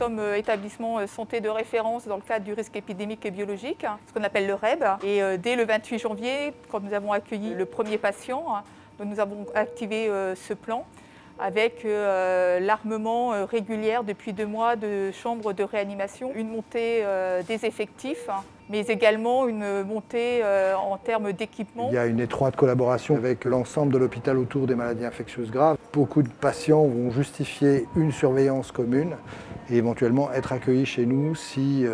sommes établissement santé de référence dans le cadre du risque épidémique et biologique, ce qu'on appelle le REB. Et dès le 28 janvier, quand nous avons accueilli le premier patient, nous avons activé ce plan avec l'armement régulier depuis 2 mois de chambres de réanimation, une montée des effectifs, mais également une montée en termes d'équipement. Il y a une étroite collaboration avec l'ensemble de l'hôpital autour des maladies infectieuses graves. Beaucoup de patients vont justifier une surveillance commune et éventuellement être accueillis chez nous si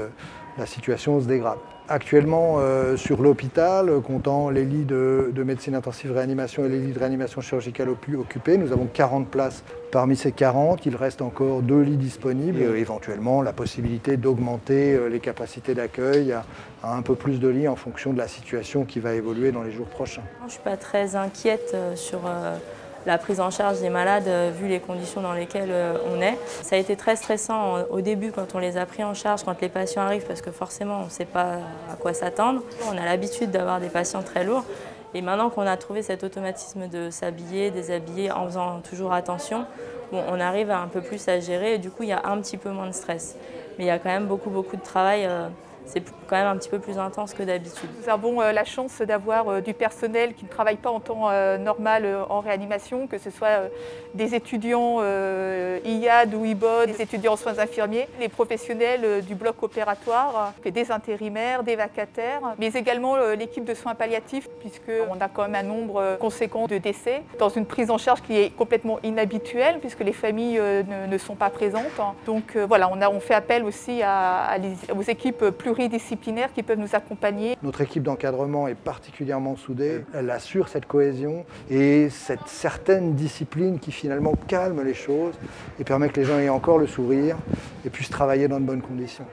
la situation se dégrade. Actuellement, sur l'hôpital, comptant les lits de médecine intensive réanimation et les lits de réanimation chirurgicale occupés, nous avons 40 places. Parmi ces 40, il reste encore 2 lits disponibles et éventuellement la possibilité d'augmenter les capacités d'accueil à un peu plus de lits en fonction de la situation qui va évoluer dans les jours prochains. Je ne suis pas très inquiète sur la prise en charge des malades vu les conditions dans lesquelles on est. Ça a été très stressant au début quand on les a pris en charge, quand les patients arrivent, parce que forcément on ne sait pas à quoi s'attendre. On a l'habitude d'avoir des patients très lourds et maintenant qu'on a trouvé cet automatisme de s'habiller, déshabiller en faisant toujours attention, bon, on arrive un peu plus à gérer et du coup il y a un petit peu moins de stress. Mais il y a quand même beaucoup de travail. C'est quand même un petit peu plus intense que d'habitude. Nous avons la chance d'avoir du personnel qui ne travaille pas en temps normal en réanimation, que ce soit des étudiants IAD ou IBOD, des étudiants en soins infirmiers, les professionnels du bloc opératoire, des intérimaires, des vacataires, mais également l'équipe de soins palliatifs, puisqu'on a quand même un nombre conséquent de décès, dans une prise en charge qui est complètement inhabituelle, puisque les familles ne sont pas présentes. Donc voilà, on fait appel aussi aux équipes pluridisciplinaires qui peuvent nous accompagner. Notre équipe d'encadrement est particulièrement soudée, elle assure cette cohésion et cette certaine discipline qui finalement calme les choses et permet que les gens aient encore le sourire et puissent travailler dans de bonnes conditions.